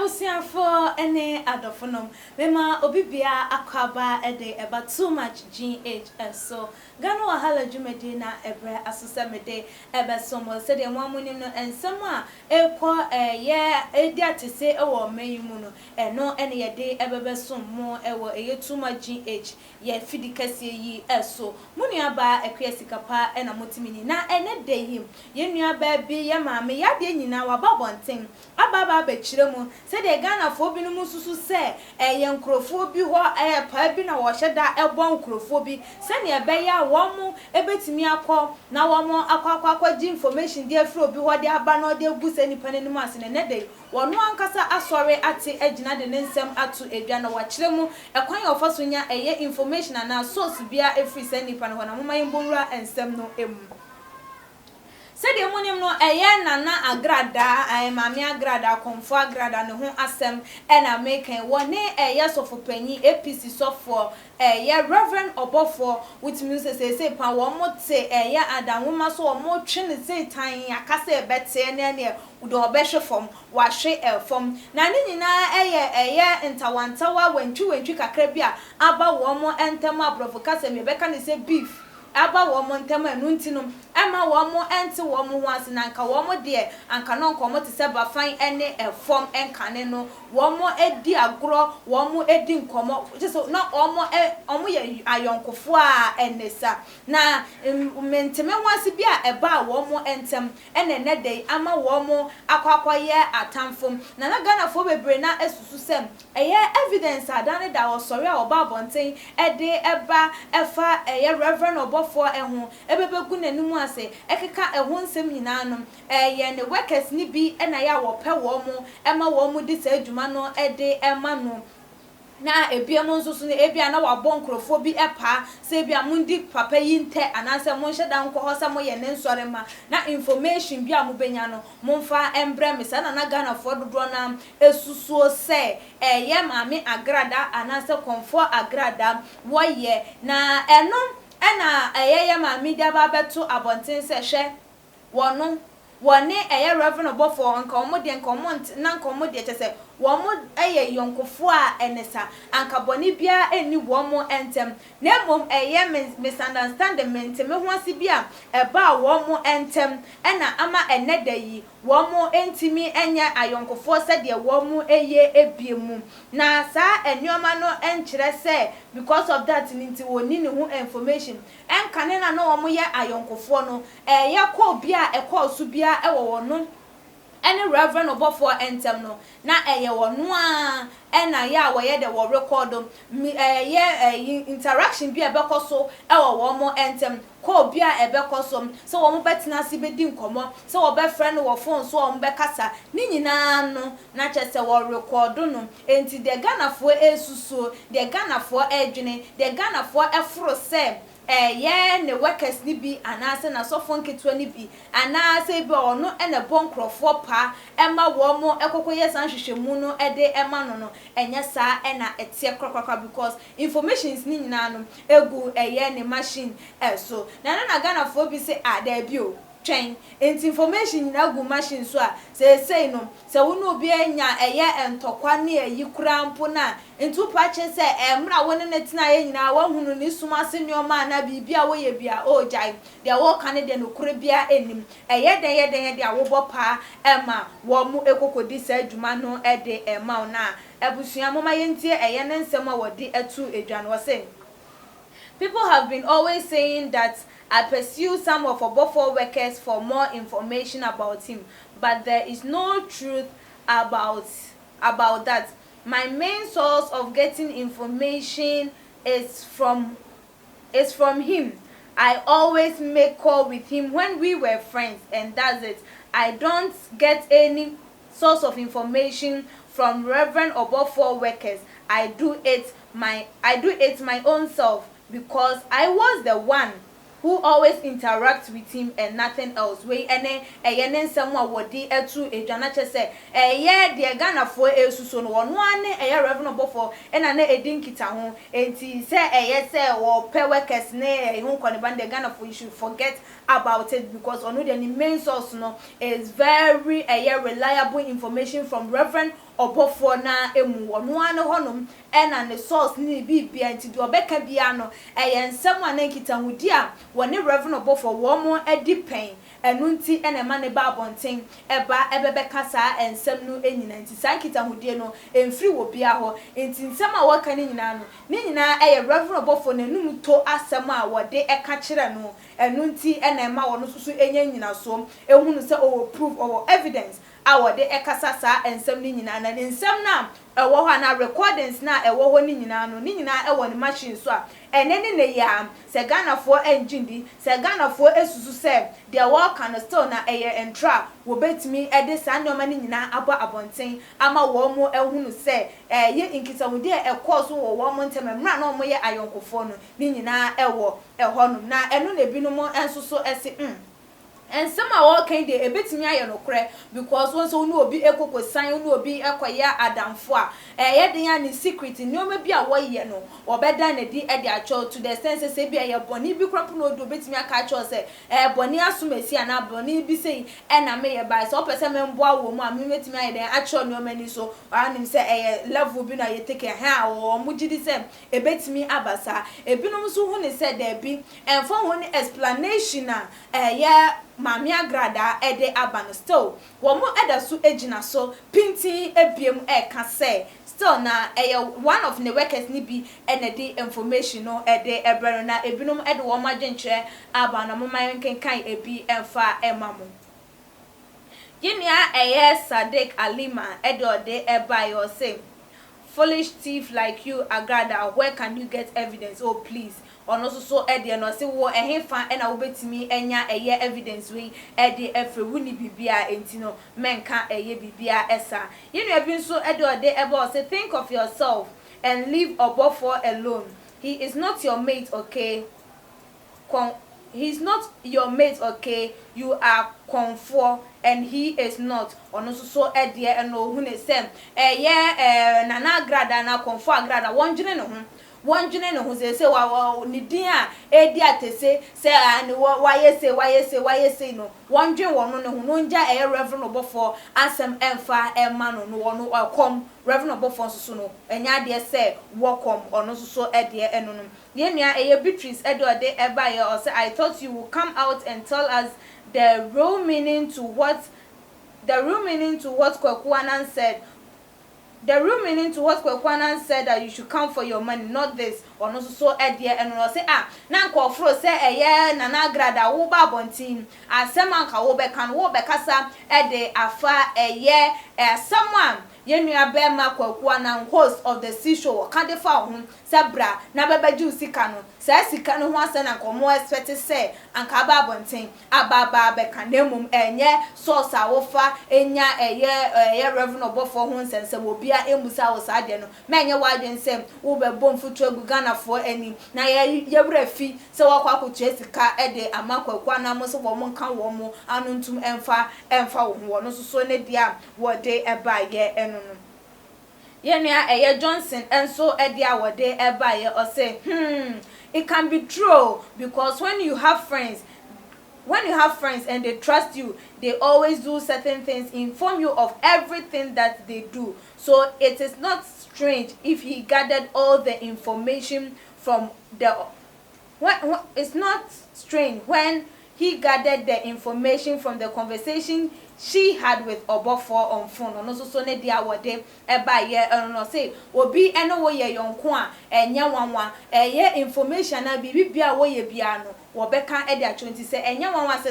Abusiafo ene adofonom mema obibia akwaba ede eba too much GHS so gano wahala dwumedi na ebre asosemede ebe somo se de mwamunim no ensem a ekọ ye edi atese ewo mayimu no eno ene ye de ebebe sommo ewo eye too much GH ye fidikase yi eso munuaba ekwesikapa ena motimini na ene de him ye nuaba bi ye maame ya de nyina wababonten ababa bekiremu se de Ghana fo bi no mususu se ye nkrofo bi ho pa bi na wo hyeda ebon nkrofo bi se ne ebe ya wo mu ebetimi akọ na wo mu akwa gi information de afro bi ho de aba no de busa nipa nanim ase ne de wono ankasa asore ate agina de nsem atu edwa na wa kiremu ekwan ya ofaso nya eye information na source bia efri se nipa no na moma yimbonra ensem no emu Sede munim no eye nana agrada maami agrada konfo agrada ne ho asem ena meken woni eye sofopanyi APC sofo eye Reverend Obofo with music say pa wo mote eye adanwoma so wo mo twe ne setan akasa ebete ne udo obehwe fom wa hwe fom na ne nyina eye ntawantawa wantwi kakra bia aba wo mo entem abrofo kasa me beka ne se beef aba wo mo ntem anu ntinum ema wo mo ente wo mo ho ase na nka wo mo de anka no nko mo te se bafan ene efom enkane no wo mo edi agro wo mo edi nkomo so na omo ye ayonkofo a enesa na menteme ho ase bia eba wo mo entem ene ne dey ama wo mo akwakoye atamfom na Ghana fo bebre na esusu sem eye evidence adane da wo sori a oba bonten ede eba efa eye Reverend Obofo eho ebebegu nanimu ase ekeka eho nsem nyina no ye ne workers ni bi na ya wo pe wo mo ema wo mo di sa adwuma no ede ema no na ebia mo nso so ne ebia na wabọ nkrofo bi epa se ebia mundi papa yi nte anase mo hyeda nkọ ho se mo ye ne nsore ma na information bia mo benya no momfa embre me sa na Ghana fo dodo na esusuo se ye maami agrada anase konfo agrada wo ye na eno ena ye maami dia ba beto abonten se hwe wono wone Reverend Obofo nka omode nka omont na nka omode chese wo mo yonkofo a enesa anka boni bia eni wo mo entem na mom misunderstanding menteme ho ase bia eba wo mo entem ena ama eneda yi wo mo entimi enya ayonkofo se de wo mo ebiemu na sa enyoma no enkyere se because of that ninti woni ne ho information enka ne na wo mo ye ayonkofo no ko bia su bia ewo no any Reverend Obofo entem no na wono a ena ya wo ye de wo record interaction bia bekoso wo mo entem ko bia ebekoso so wo mo betina si bedi nkomo so wo be friend wo phone so wo mo bekasa ni nyina no na chese wo record no enti de Ghana fo esusuo de Ghana fo edwene de Ghana fo eforo se ye ne workers ni bi anase na sofo nketwa ni bi anase bi ono ene bonkrofo pa ema wo mo ekokoye san hwehwemu no ede ema no enye sa ena etie krokrakra because informations ni nyina no egu ye ne machine so na Ghana fo bi se ada bi o train enti information na gu machine so a say no se wono obi anya eye entokwa ne ayi kurampo na entu pache se emra woni netina ye nyina wa hunu ni suma se nyoma na bibia wo ye bia o jai de wo kan de no kure bia enim eye den de awobo pa ema wo mu ekokodi sa adwuma no ede ema na ebusua moma yentie eye ne nsem a wodi atu edwan wo se people have been always saying that I pursue some of Obofo workers for more information about him, but there is no truth about that. My main source of getting information is from him. I always make call with him when we were friends, and that's it. I don't get any source of information from Reverend Obofo workers. I do it my own self because I was the one who always interacts with him and nothing else. We ene yen nsɛm a wɔde etu edwana kyɛ sɛ de Ghana fo esuso no wɔno ane Reverend Obofo ɛna na edin kita ho enti sɛ sɛ wɔ pɛ workers ne ho kɔneba de Ghana fo, you should forget about it, because ono the main source no is very reliable information from Reverend Obofo na emu wɔno ane honom ɛna ne source ne bibia enti do obeka bia no nsɛm a na kita ho di a wɔne Reverend Obofo wɔ mo edi pen enu nti ene ma ne ba abonten eba ebebeka saa ensem no enyina nti saa kita hodie no emfiri wo bia ho nti nsem a waka ne nyina no ne nyina Reverend Obofo na num to asem a wode eka kire no enu nti ene ma wo no susu enya nyina so ehunu se o proof or evidence awode ekasa saa ensem ne nyina na nsem na ewo ho na recordings na ewo ho ne nyina no ne nyina ewo ne machine so a ene ne ya se Ghana fo engine se Ghana fo esusu se de work can still na entra wo betimi ede saa ndoma ne nyina abo abonten ama wo mo ehunu se ye inkitawudi ekoso wo mo ntem mra na mo ye ayonkofo no ne nyina ewo ehonum na eno na ebinom ensoso ese and some are all kind de ebetimi aye no kre because once onu obi ekokosan onu obi ekoya adamfo a ye den ya ni secret ni o ma bi a wo ye no obeda na di e de acho to the sense say bi aye boni bi krop no do betimi aka acho say boni asumesi ana boni bi sei e na me ye bai so pese me mboa wo mu a me metimi aye den acho no mani so anim say level bi na ye take ha wo mu gidi say ebetimi abasa ebinom so hu ne say da bi enfo hu ne explanation a ye Mami agrada ede abano still womo eda su ejina so pinti ebiem ka say still na one of the workers ni bi enedi information no ede ebrano na ebinom ede wo magenche abano mo man kenkan ebi emfa emamo yinia Sadiq Alima ede ode eba yo say foolish thief like you agrada, where can you get evidence? Oh please ono so ede no se wo ehfa na wo betimi enya evidence we ede efre wuni bibia enti no menka bibia esa yenu abi nso ede ode eba say think of yourself and leave Obofo alone. He is not your mate, okay? He's not your mate, okay? You are comfort and he is not. Ono so ede eno hu ne sem nana grada na comfort grada wonjene no ho wonjene no ho se wa ni din a edi atese se ani why say no wonjene wono ne ho no nja Reverend Obofo asem emfa emma no wono akom Reverend Obofo so no enya de se wokom ono so ede eno no ye nua Beatrice ede ode eba ye or say I thought you would come out and tell us the real meaning to what Kwekwanan said. The real meaning to what Kwekwanan said, that you should come for your money, not this. Or no so idea and no say na nkofro say nana grada wo ba bontin asema nka wo be kan wo be kasa afa someone yenua be ma Kwekwanan host of the sea show kande fa ho sebra na beba ju sika no sa sika no ho asa na nkomo expect say anka ba bontin ababa be kan nemum enye source a wo fa enya Reverend Obofo ho nsense obia emusa wo sa de no menye wadwen sem wo be bom futu egu Ghana for any na ye wrafi se wakwa kotu esika ede ama Kwekwanan mo so wo mo kan wo mo anuntum emfa wo no so ne dia wo de eba ye eno no yenua Johnson enso ede a wo de eba ye o say it can be true because when you have friends and they trust you, they always do certain things, inform you of everything that they do. So it is not strange if he gathered all the information from it's not strange when he gathered the information from the conversation she had with Obofo on phone. Ono so ne dia wode eba ye no say obi eno wo ye yonko a enya wanwa information na bibia wo ye bia no wo beka e dia chonti say enya wanwa se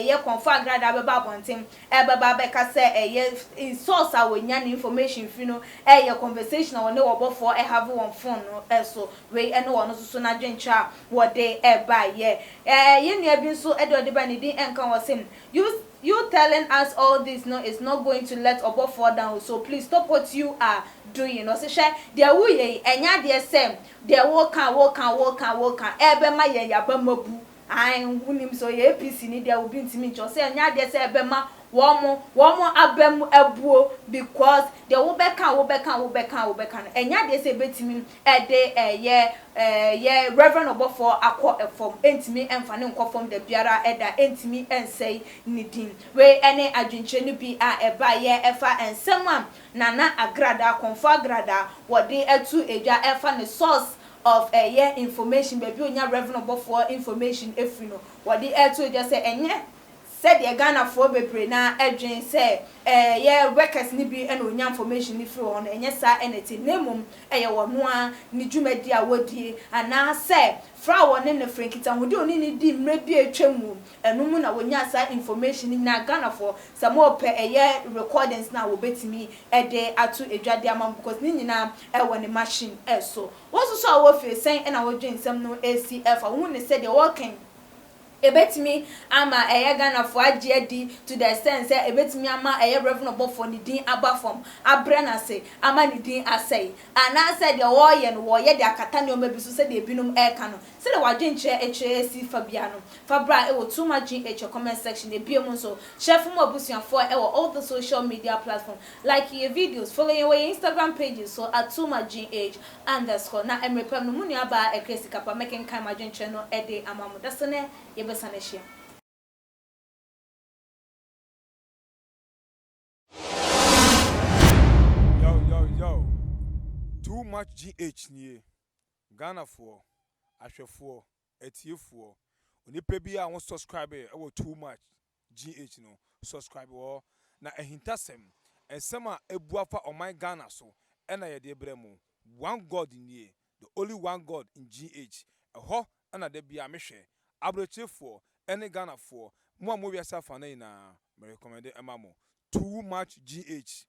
ye confirm grada be ba bonten e baba beka say source a wo nya information fi no ye conversation wo ne Obofo have on phone no so we eno ono so na dwencha wode eba ye nua bi so e de ba ne din enkan wo sem you telling us all this no is not going to let Obofo down, so please stop what you are doing. No say there wuye enya de sem there wo kan ebe ma ye yaba mabu I wunim so ye APC ni dia obi ntimi ncho say nya de say ebema womo abem abuo because the wo beka no enya de say betimi e de ye reverend obofo akọ efom entimi emfa ne nkofom da biara eda entimi ensei nidin we ene adwenche no bi a eba ye efa ensem am nana agrada konfo agrada wode etu eja efa ne source of a year information baby onya revenue for information efino wodi eto just say enye said the Ghana for bebre na edwin say yeah workers ni bi and onya information ni free on enye sa eneti nemum eye wono a ni dwumadi a wodie ana say fra won ne frankita hodi oni ni di mre bi atwamu enum na wonya sa information ni na Ghana for some ope eye recordings na wo betimi ede atu edwade amam because ni nyina e woni machine so woso so a wo fe sen na wo dwen sam no ACF a wo ne said the working ebetimi ama eye Ghana for agedi to the extent say ebetimi ama eye revenue for ni din aba from abrana say ama ni din asay ana say the wo ye de akata ne o mabi so say de binum e ka no say the wadwenche HAC Fabiano Fabra e wo too much in comment section e biom so chef mo abusuafo e wo all the social media platform like your videos follow your Instagram pages so @tumaGH_ na emrepam no munu aba e kresi kapa making kan madwenche no e de amamu dasone ye besaneshia. Yo. Too much GH nie. Ghana for ahwefo etiefo. Onipa bi a won subscribe e wo too much GH no. Subscribe wo na ehintasem. Ensema ebuafa on my Ghana so. Ena ye de bremu. One God nie. The only one God in GH. Eho ena de bia mehwe. Abrochefo ene Ghana for. Mo amowiasa fa na ina me recommend emamo. Too much GH.